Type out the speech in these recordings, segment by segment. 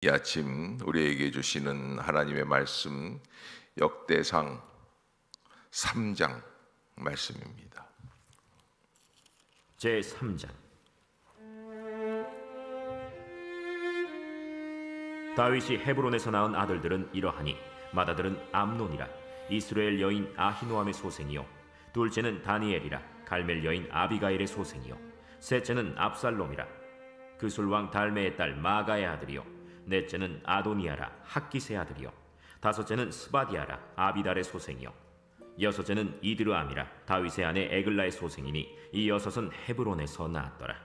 이 아침 우리에게 주시는 하나님의 말씀 역대상 3장 말씀입니다. 제3장. 다윗이 헤브론에서 낳은 아들들은 이러하니 맏아들은 암논이라 이스라엘 여인 아히노암의 소생이요 둘째는 다니엘이라 갈멜 여인 아비가일의 소생이요 셋째는 압살롬이라 그술왕 달메의 딸 마가의 아들이요 넷째는 아도니아라 학기스의 아들이요 다섯째는 스바디아라 아비달의 소생이요 여섯째는 이드르암이라 다윗의 아내 에글라의 소생이니 이 여섯은 헤브론에서 낳았더라.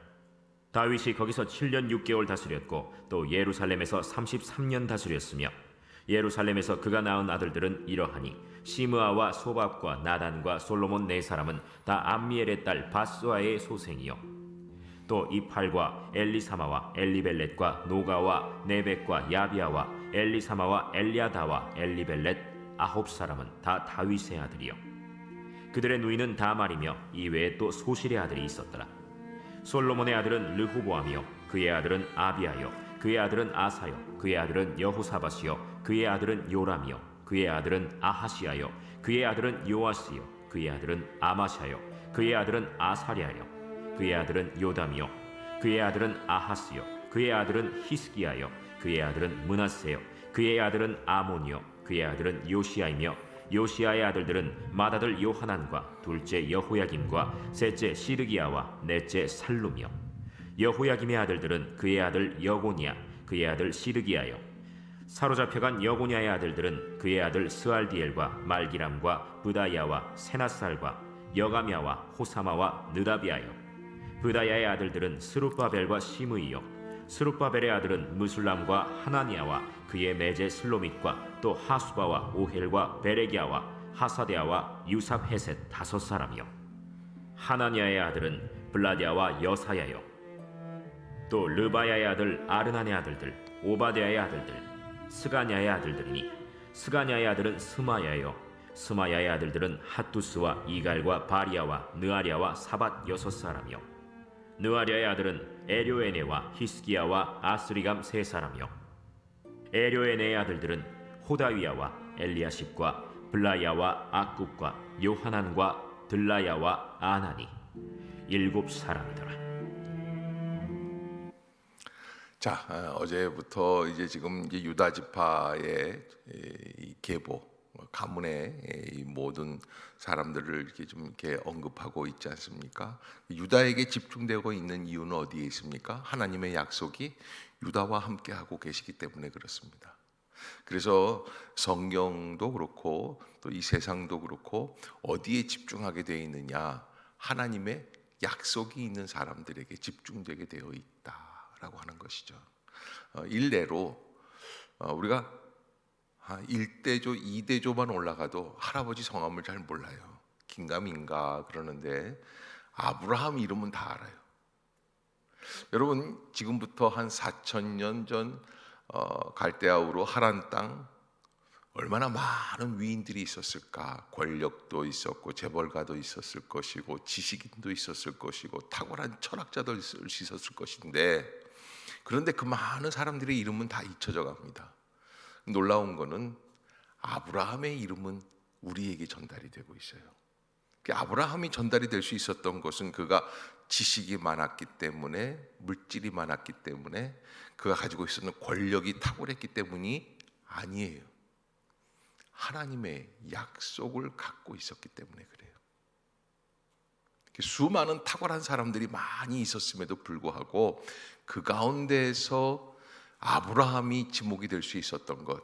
다윗이 거기서 7년 6개월 다스렸고 또 예루살렘에서 33년 다스렸으며 예루살렘에서 그가 낳은 아들들은 이러하니 시므아와 소밥과 나단과 솔로몬 네 사람은 다 암미엘의 딸 바스와의 소생이요 또 이팔과 엘리사마와 엘리벨렛과 노가와 네벡과 야비아와 엘리사마와 엘리아다와 엘리벨렛 아홉 사람은 다 다윗의 아들이요 그들의 누이는 다말이며 이외에 또 소실의 아들이 있었더라. 솔로몬의 아들은 르호보암이요 그의 아들은 아비아요 그의 아들은 아사요 그의 아들은 여호사밧이요 그의 아들은 요람이요 그의 아들은 아하시아요 그의 아들은 요아스요 그의 아들은 아마샤요 그의 아들은 아사랴요 그의 아들은 요담이요 그의 아들은 아하스요 그의 아들은 히스기야요 그의 아들은 므낫세요 그의 아들은 아몬이요 그의 아들은 요시야이며 요시야의 아들들은 맏아들 요하난과 둘째 여호야김과 셋째 시드기야와 넷째 살룸이요 여호야김의 아들들은 그의 아들 여고니야 그의 아들 시드기야요 사로잡혀간 여고니아의 아들들은 그의 아들 스알디엘과 말기람과 브다야와 세나살과 여가미야와 호사마와 느다비아요 브다야의 아들들은 스룹바벨과 시므이요 스룹바벨의 아들은 무술람과 하나니아와 그의 매제 슬로밋과 또 하수바와 오헬과 베레기야와 하사데아와 유삽헤셋 다섯 사람이요 하나니아의 아들은 블라디아와 여사야요 또 르바야의 아들 아르난의 아들들 오바데아의 아들들 스가냐의 아들들이니 스가냐의 아들은 스마야요 스마야의 아들들은 핫두스와 이갈과 바리아와 느아랴와 사밧 여섯 사람이요 느아랴의 아들은 에료에네와 히스기야와 아스리감 세 사람이요 에료에네의 아들들은 호다위야와 엘리야십과 블라야와 악굽과 요하난과 들라야와 아나니 일곱 사람이더라. 자, 어제부터 이제 지금 이제 유다 지파의 이 계보 가문의 이 모든 사람들을 이렇게 좀 이렇게 언급하고 있지 않습니까? 유다에게 집중되고 있는 이유는 어디에 있습니까? 하나님의 약속이 유다와 함께 하고 계시기 때문에 그렇습니다. 그래서 성경도 그렇고 또 이 세상도 그렇고 어디에 집중하게 되어 있느냐? 하나님의 약속이 있는 사람들에게 집중되게 되어 있다라고 하는 것이죠. 일례로 우리가 1대조, 2대조만 올라가도 할아버지 성함을 잘 몰라요. 긴가민가 그러는데 아브라함 이름은 다 알아요. 여러분 지금부터 한 4,000년 전 갈대아우로 하란 땅 얼마나 많은 위인들이 있었을까. 권력도 있었고 재벌가도 있었을 것이고 지식인도 있었을 것이고 탁월한 철학자도 있었을 것인데 그런데 그 많은 사람들의 이름은 다 잊혀져 갑니다. 놀라운 거는 아브라함의 이름은 우리에게 전달이 되고 있어요. 아브라함이 전달이 될 수 있었던 것은 그가 지식이 많았기 때문에, 물질이 많았기 때문에, 그가 가지고 있었던 권력이 탁월했기 때문이 아니에요. 하나님의 약속을 갖고 있었기 때문에 그래요. 수많은 탁월한 사람들이 많이 있었음에도 불구하고 그 가운데에서 아브라함이 지목이 될 수 있었던 것,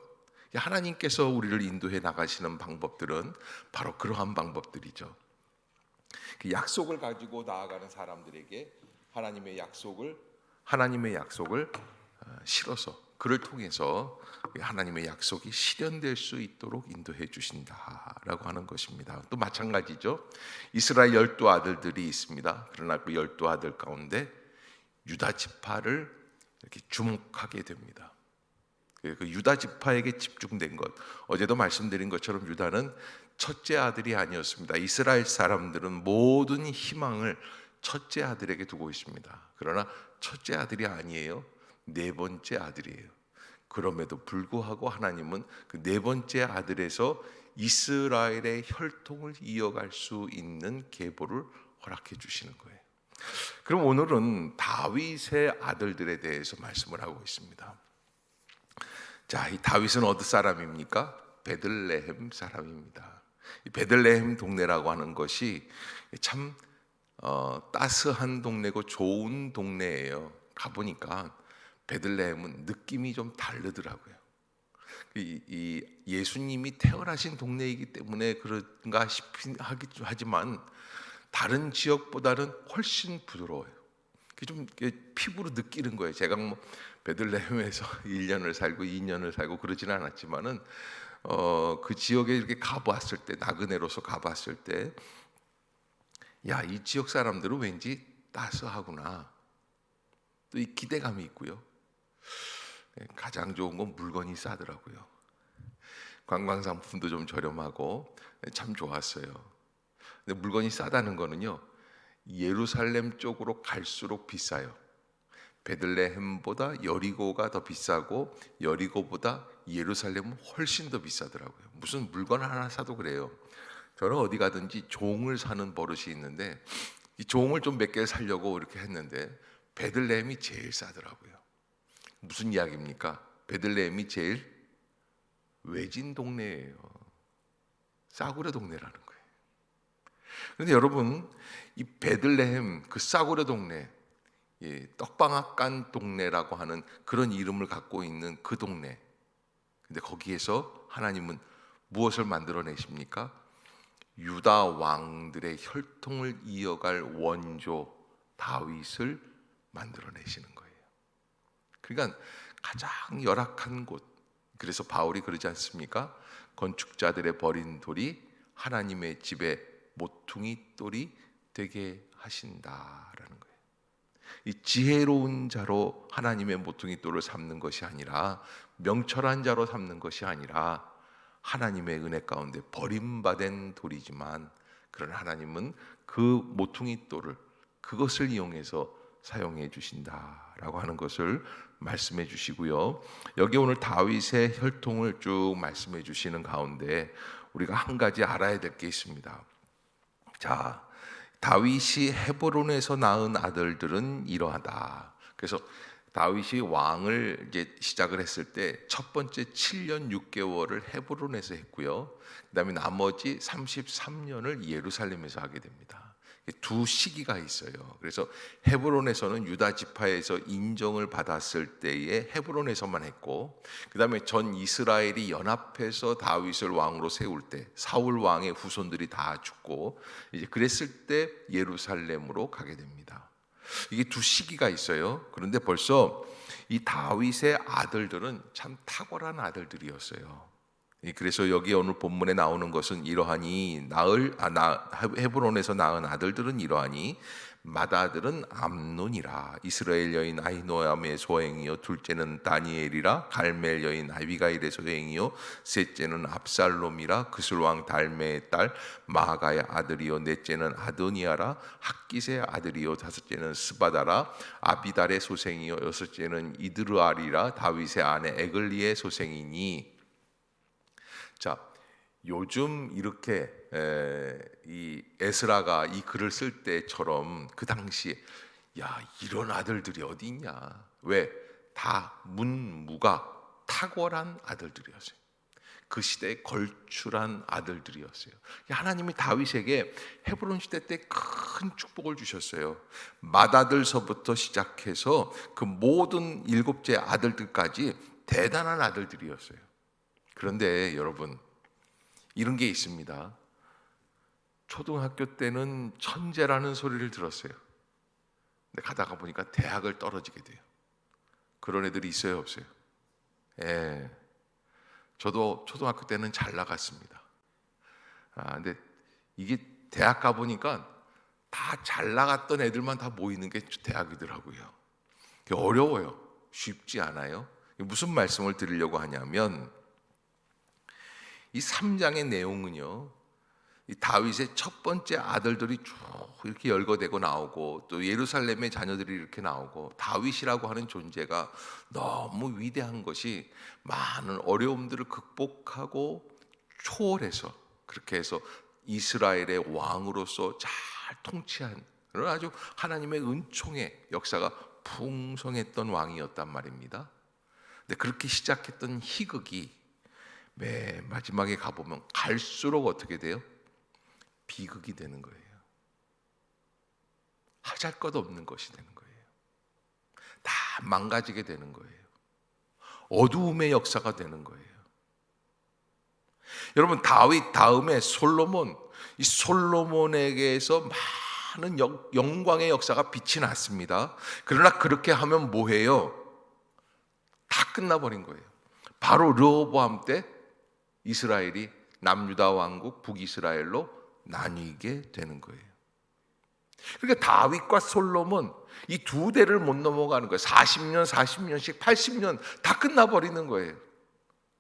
하나님께서 우리를 인도해 나가시는 방법들은 바로 그러한 방법들이죠. 그 약속을 가지고 나아가는 사람들에게 하나님의 약속을 실어서 그를 통해서 하나님의 약속이 실현될 수 있도록 인도해 주신다라고 하는 것입니다. 또 마찬가지죠. 이스라엘 12아들들이 있습니다. 그러나 그 12아들 가운데 유다 지파를 이렇게 주목하게 됩니다. 그 유다 지파에게 집중된 것, 어제도 말씀드린 것처럼 유다는 첫째 아들이 아니었습니다. 이스라엘 사람들은 모든 희망을 첫째 아들에게 두고 있습니다. 그러나 첫째 아들이 아니에요. 네 번째 아들이에요. 그럼에도 불구하고 하나님은 그 네 번째 아들에서 이스라엘의 혈통을 이어갈 수 있는 계보를 허락해 주시는 거예요. 그럼 오늘은 다윗의 아들들에 대해서 말씀을 하고 있습니다. 자, 이 다윗은 어디 사람입니까? 베들레헴 사람입니다. 이 베들레헴 동네라고 하는 것이 참 따스한 동네고 좋은 동네예요. 가보니까 베들레헴은 느낌이 좀 다르더라고요. 이 예수님이 태어나신 동네이기 때문에 그런가 싶긴 하지만 다른 지역보다는 훨씬 부드러워요. 좀 피부로 느끼는 거예요. 제가 뭐 베들레헴에서 1년을 살고 2년을 살고 그러지는 않았지만은 그 지역에 이렇게 가봤을 때, 나그네로서 가봤을 때, 야, 이 지역 사람들은 왠지 따스하구나. 또 이 기대감이 있고요. 가장 좋은 건 물건이 싸더라고요. 관광 상품도 좀 저렴하고 참 좋았어요. 근데 물건이 싸다는 거는요, 예루살렘 쪽으로 갈수록 비싸요. 베들레헴보다 여리고가 더 비싸고 여리고보다 예루살렘은 훨씬 더 비싸더라고요. 무슨 물건 하나 사도 그래요. 저는 어디 가든지 종을 사는 버릇이 있는데 이 종을 좀 몇 개를 사려고 이렇게 했는데 베들레헴이 제일 싸더라고요. 무슨 이야기입니까? 베들레헴이 제일 외진 동네예요. 싸구려 동네라는 거예요. 그런데 여러분, 이 베들레헴 그 싸구려 동네, 떡방앗간 동네라고 하는 그런 이름을 갖고 있는 그 동네, 근데 거기에서 하나님은 무엇을 만들어내십니까? 유다 왕들의 혈통을 이어갈 원조 다윗을 만들어내시는 거예요. 그러니까 가장 열악한 곳, 그래서 바울이 그러지 않습니까? 건축자들의 버린 돌이 하나님의 집에 모퉁이 돌이 되게 하신다라는 거예요. 이 지혜로운 자로 하나님의 모퉁이 돌을 삼는 것이 아니라, 명철한 자로 삼는 것이 아니라 하나님의 은혜 가운데 버림받은 돌이지만, 그런 하나님은 그 모퉁이 돌을, 그것을 이용해서 사용해 주신다라고 하는 것을 말씀해 주시고요. 여기 오늘 다윗의 혈통을 쭉 말씀해 주시는 가운데 우리가 한 가지 알아야 될 게 있습니다. 자, 다윗이 헤브론에서 낳은 아들들은 이러하다. 그래서 다윗이 왕을 이제 시작을 했을 때 첫 번째 7년 6개월을 헤브론에서 했고요. 그다음에 나머지 33년을 예루살렘에서 하게 됩니다. 두 시기가 있어요. 그래서 헤브론에서는 유다 지파에서 인정을 받았을 때에 헤브론에서만 했고, 그다음에 전 이스라엘이 연합해서 다윗을 왕으로 세울 때 사울 왕의 후손들이 다 죽고 이제 그랬을 때 예루살렘으로 가게 됩니다. 이게 두 시기가 있어요. 그런데 벌써 이 다윗의 아들들은 참 탁월한 아들들이었어요. 그래서 여기 오늘 본문에 나오는 것은 이러하니 헤브론에서 낳은 아들들은 이러하니 맏아들은 암논이라 이스라엘 여인 아히노암의 소행이요 둘째는 다니엘이라 갈멜 여인 아비가일의 소행이요 셋째는 압살롬이라 그술 왕 달메의 딸 마아가의 아들이요 넷째는 아도니아라 학깃의 아들이요 다섯째는 스바다라 아비달의 소생이요 여섯째는 이드르아리라 다윗의 아내 에글리의 소생이니. 자, 요즘 이렇게 이 에스라가 이 글을 쓸 때처럼 그 당시에 야, 이런 아들들이 어디 있냐? 왜? 다 문무가 탁월한 아들들이었어요. 그 시대에 걸출한 아들들이었어요. 하나님이 다윗에게 헤브론 시대 때 큰 축복을 주셨어요. 맏아들서부터 시작해서 그 모든 일곱째 아들들까지 대단한 아들들이었어요. 그런데 여러분, 이런 게 있습니다. 초등학교 때는 천재라는 소리를 들었어요. 근데 가다가 보니까 대학을 떨어지게 돼요. 그런 애들이 있어요, 없어요? 예. 저도 초등학교 때는 잘 나갔습니다. 근데 이게 대학 가보니까 다 잘 나갔던 애들만 다 모이는 게 대학이더라고요. 그게 어려워요. 쉽지 않아요. 무슨 말씀을 드리려고 하냐면 이 3장의 내용은요, 이 다윗의 첫 번째 아들들이 쭉 이렇게 열거되고 나오고 또 예루살렘의 자녀들이 이렇게 나오고 다윗이라고 하는 존재가 너무 위대한 것이 많은 어려움들을 극복하고 초월해서 그렇게 해서 이스라엘의 왕으로서 잘 통치한 그런 아주 하나님의 은총의 역사가 풍성했던 왕이었단 말입니다. 근데 그렇게 시작했던 희극이 맨 마지막에 가보면 갈수록 어떻게 돼요? 비극이 되는 거예요. 하잘것없는 것이 되는 거예요. 다 망가지게 되는 거예요. 어두움의 역사가 되는 거예요. 여러분, 다윗 다음에 솔로몬, 이 솔로몬에게서 많은 영광의 역사가 빛이 났습니다. 그러나 그렇게 하면 뭐해요? 다 끝나버린 거예요. 바로 르호보암 때 이스라엘이 남유다 왕국 북이스라엘로 나뉘게 되는 거예요. 그러니까 다윗과 솔로몬 이 두 대를 못 넘어가는 거예요. 40년씩 80년 다 끝나버리는 거예요.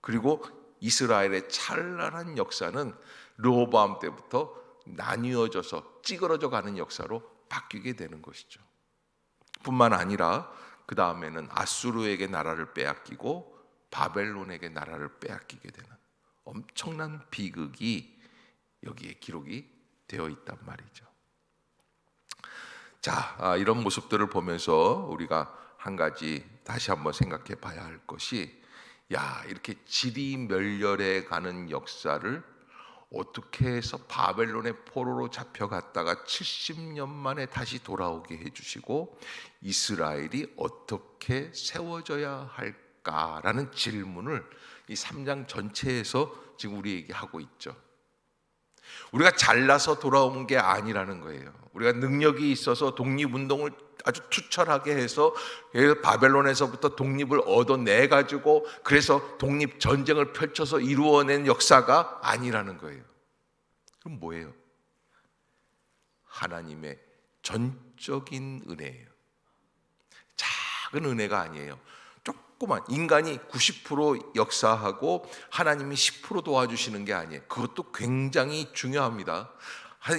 그리고 이스라엘의 찬란한 역사는 르호보암 때부터 나뉘어져서 찌그러져 가는 역사로 바뀌게 되는 것이죠. 뿐만 아니라 그 다음에는 아수르에게 나라를 빼앗기고 바벨론에게 나라를 빼앗기게 되는 엄청난 비극이 여기에 기록이 되어 있단 말이죠. 자, 이런 모습들을 보면서 우리가 한 가지 다시 한번 생각해 봐야 할 것이, 이렇게 지리멸렬해 가는 역사를 어떻게 해서 바벨론의 포로로 잡혀갔다가 70년 만에 다시 돌아오게 해주시고 이스라엘이 어떻게 세워져야 할까라는 질문을 이 3장 전체에서 지금 우리에게 하고 있죠. 우리가 잘나서 돌아온 게 아니라는 거예요. 우리가 능력이 있어서 독립운동을 아주 투철하게 해서 바벨론에서부터 독립을 얻어내 가지고 그래서 독립전쟁을 펼쳐서 이루어낸 역사가 아니라는 거예요. 그럼 뭐예요? 하나님의 전적인 은혜예요. 작은 은혜가 아니에요. 조그만 인간이 90% 역사하고 하나님이 10% 도와주시는 게 아니에요. 그것도 굉장히 중요합니다.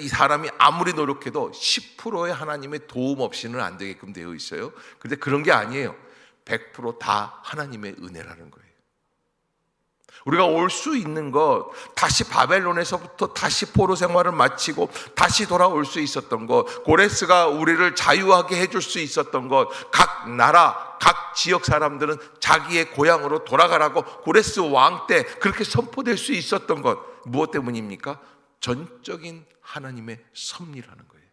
이 사람이 아무리 노력해도 10%의 하나님의 도움 없이는 안 되게끔 되어 있어요. 그런데 그런 게 아니에요. 100% 하나님의 은혜라는 거예요. 우리가 올 수 있는 것, 다시 바벨론에서부터 다시 포로 생활을 마치고 다시 돌아올 수 있었던 것, 고레스가 우리를 자유하게 해줄 수 있었던 것, 각 나라, 각 지역 사람들은 자기의 고향으로 돌아가라고 고레스 왕 때 그렇게 선포될 수 있었던 것, 무엇 때문입니까? 전적인 하나님의 섭리라는 거예요.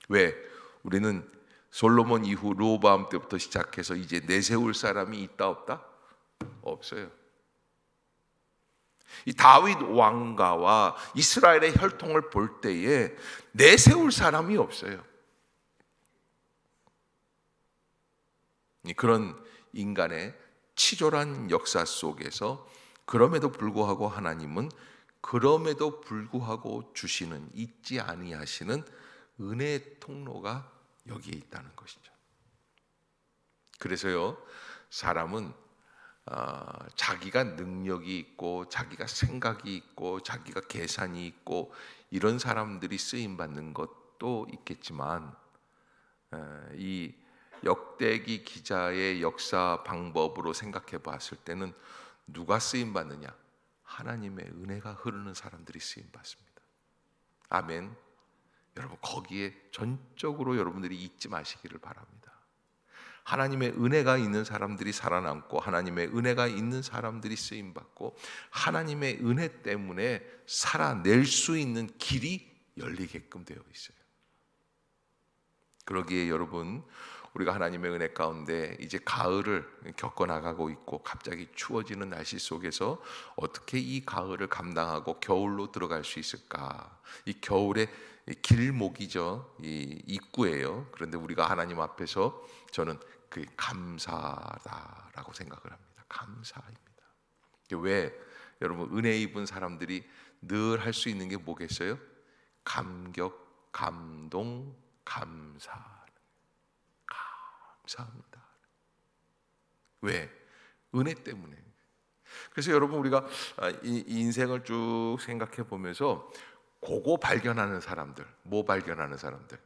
왜? 우리는 솔로몬 이후 르호보암 때부터 시작해서 이제 내세울 사람이 있다 없다? 없어요. 이 다윗 왕가와 이스라엘의 혈통을 볼 때에 내세울 사람이 없어요. 그런 인간의 치졸한 역사 속에서 그럼에도 불구하고 하나님은 그럼에도 불구하고 주시는 잊지 아니하시는 은혜의 통로가 여기에 있다는 것이죠. 그래서요, 사람은 자기가 능력이 있고 자기가 생각이 있고 자기가 계산이 있고 이런 사람들이 쓰임 받는 것도 있겠지만, 이 역대기 기자의 역사 방법으로 생각해 봤을 때는 누가 쓰임 받느냐? 하나님의 은혜가 흐르는 사람들이 쓰임 받습니다. 아멘. 여러분, 거기에 전적으로 여러분들이 잊지 마시기를 바랍니다. 하나님의 은혜가 있는 사람들이 살아남고 하나님의 은혜가 있는 사람들이 쓰임 받고 하나님의 은혜 때문에 살아낼 수 있는 길이 열리게끔 되어 있어요. 그러기에 여러분, 우리가 하나님의 은혜 가운데 이제 가을을 겪어나가고 있고 갑자기 추워지는 날씨 속에서 어떻게 이 가을을 감당하고 겨울로 들어갈 수 있을까? 이 겨울의 길목이죠. 이 입구예요. 그런데 우리가 하나님 앞에서 저는 그 감사다라고 생각을 합니다. 감사입니다. 왜? 여러분, 은혜 입은 사람들이 늘 할 수 있는 게 뭐겠어요? 감격, 감동, 감사. 감사합니다. 왜? 은혜 때문에. 그래서 여러분 우리가 이 인생을 쭉 생각해 보면서 그거 발견하는 사람들, 뭐 발견하는 사람들?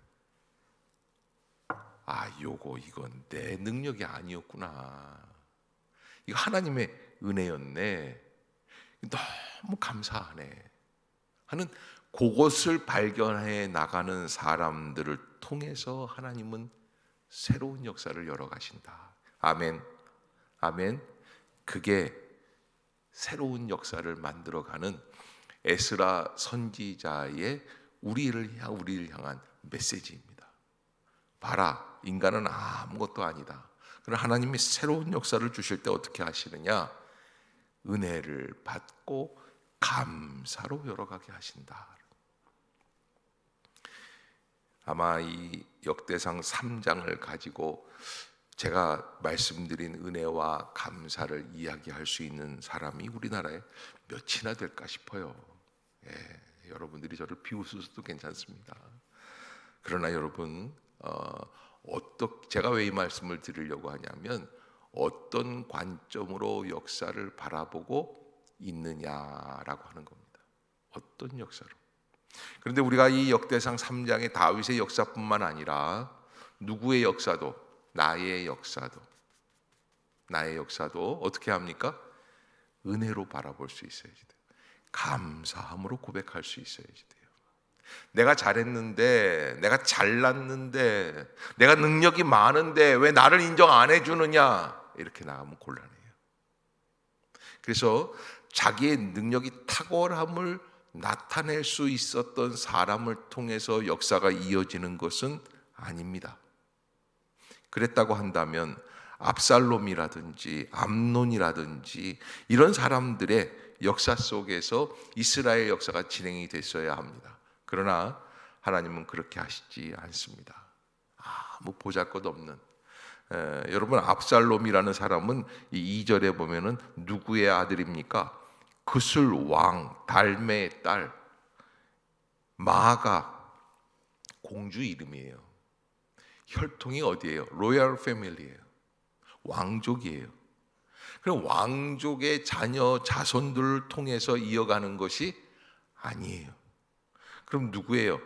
이건 내 능력이 아니었구나. 이거 하나님의 은혜였네. 너무 감사하네. 하는 그것을 발견해 나가는 사람들을 통해서 하나님은 새로운 역사를 열어 가신다. 아멘. 아멘. 그게 새로운 역사를 만들어가는 에스라 선지자의 우리를 향한 메시지입니다. 봐라, 인간은 아무것도 아니다. 그러나 하나님이 새로운 역사를 주실 때 어떻게 하시느냐? 은혜를 받고 감사로 열어가게 하신다. 아마 이 역대상 3장을 가지고 제가 말씀드린 은혜와 감사를 이야기할 수 있는 사람이 우리나라에 몇이나 될까 싶어요. 여러분들이 저를 비웃으셔도 괜찮습니다. 그러나 여러분, 제가 왜 이 말씀을 드리려고 하냐면 어떤 관점으로 역사를 바라보고 있느냐라고 하는 겁니다. 어떤 역사로. 그런데 우리가 이 역대상 3장의 다윗의 역사뿐만 아니라 누구의 역사도, 나의 역사도 어떻게 합니까? 은혜로 바라볼 수 있어야지 돼요. 감사함으로 고백할 수 있어야지 돼요. 내가 잘했는데, 내가 잘났는데, 내가 능력이 많은데 왜 나를 인정 안 해주느냐, 이렇게 나가면 곤란해요. 그래서 자기의 능력이 탁월함을 나타낼 수 있었던 사람을 통해서 역사가 이어지는 것은 아닙니다. 그랬다고 한다면 압살롬이라든지 암논이라든지 이런 사람들의 역사 속에서 이스라엘 역사가 진행이 됐어야 합니다. 그러나 하나님은 그렇게 하시지 않습니다. 보잘것없는 여러분, 압살롬이라는 사람은 이 2절에 보면은 누구의 아들입니까? 그술 왕 달메의 딸 마아가 공주 이름이에요. 혈통이 어디예요? 로얄 패밀리예요. 왕족이에요. 그럼 왕족의 자녀 자손들을 통해서 이어가는 것이 아니에요. 그럼 누구예요?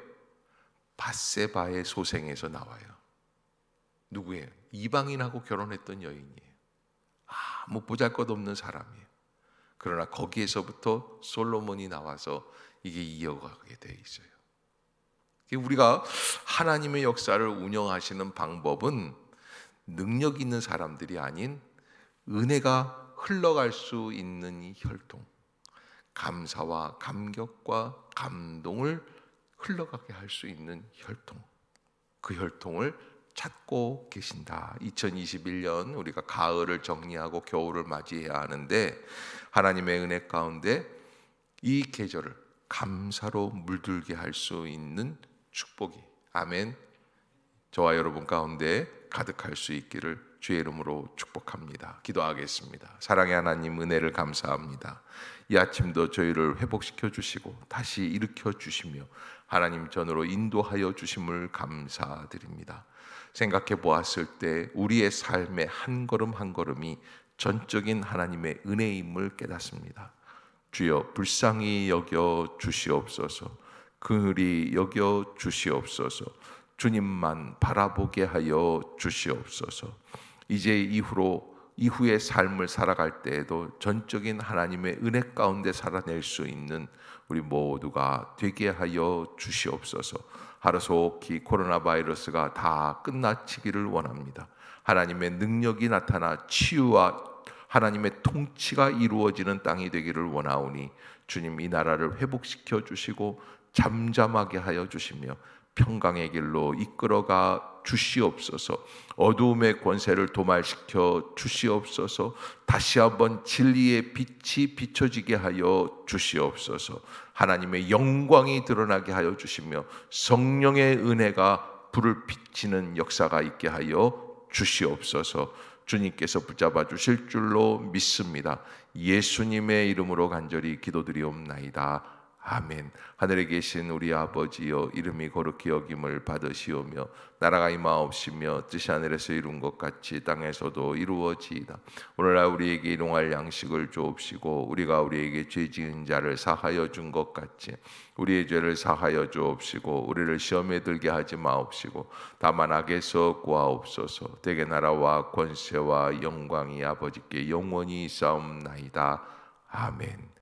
밧세바의 소생에서 나와요. 누구예요? 이방인하고 결혼했던 여인이에요. 보잘것없는 사람이에요. 그러나 거기에서부터 솔로몬이 나와서 이게 이어가게 돼 있어요. 우리가 하나님의 역사를 운영하시는 방법은 능력 있는 사람들이 아닌 은혜가 흘러갈 수 있는 이 혈통, 감사와 감격과 감동을 흘러가게 할 수 있는 혈통, 그 혈통을 찾고 계신다. 2021년 우리가 가을을 정리하고 겨울을 맞이해야 하는데 하나님의 은혜 가운데 이 계절을 감사로 물들게 할 수 있는 축복이, 아멘, 저와 여러분 가운데 가득할 수 있기를 주의 이름으로 축복합니다. 기도하겠습니다. 사랑의 하나님, 은혜를 감사합니다. 이 아침도 저희를 회복시켜 주시고 다시 일으켜 주시며 하나님 전으로 인도하여 주심을 감사드립니다. 생각해 보았을 때 우리의 삶의 한 걸음 한 걸음이 전적인 하나님의 은혜임을 깨닫습니다. 주여 불쌍히 여겨 주시옵소서. 긍휼히 여겨 주시옵소서. 주님만 바라보게 하여 주시옵소서. 이제 이후의 삶을 살아갈 때에도 전적인 하나님의 은혜 가운데 살아낼 수 있는 우리 모두가 되게 하여 주시옵소서. 하루속히 코로나 바이러스가 다 끝나치기를 원합니다. 하나님의 능력이 나타나 치유와 하나님의 통치가 이루어지는 땅이 되기를 원하오니 주님, 이 나라를 회복시켜 주시고 잠잠하게 하여 주시며 평강의 길로 이끌어가 주시옵소서. 어두움의 권세를 도말시켜 주시옵소서. 다시 한번 진리의 빛이 비춰지게 하여 주시옵소서. 하나님의 영광이 드러나게 하여 주시며 성령의 은혜가 불을 비치는 역사가 있게 하여 주시옵소서. 주님께서 붙잡아 주실 줄로 믿습니다. 예수님의 이름으로 간절히 기도드리옵나이다. 아멘. 하늘에 계신 우리 아버지여, 이름이 거룩히 여김을 받으시오며 나라가 임하옵시며 뜻이 하늘에서 이룬 것 같이 땅에서도 이루어지이다. 오늘날 우리에게 일용할 양식을 주옵시고 우리가 우리에게 죄 지은 자를 사하여 준 것 같이 우리의 죄를 사하여 주옵시고 우리를 시험에 들게 하지 마옵시고 다만 악에서 구하옵소서. 대개 나라와 권세와 영광이 아버지께 영원히 있사옵나이다. 아멘.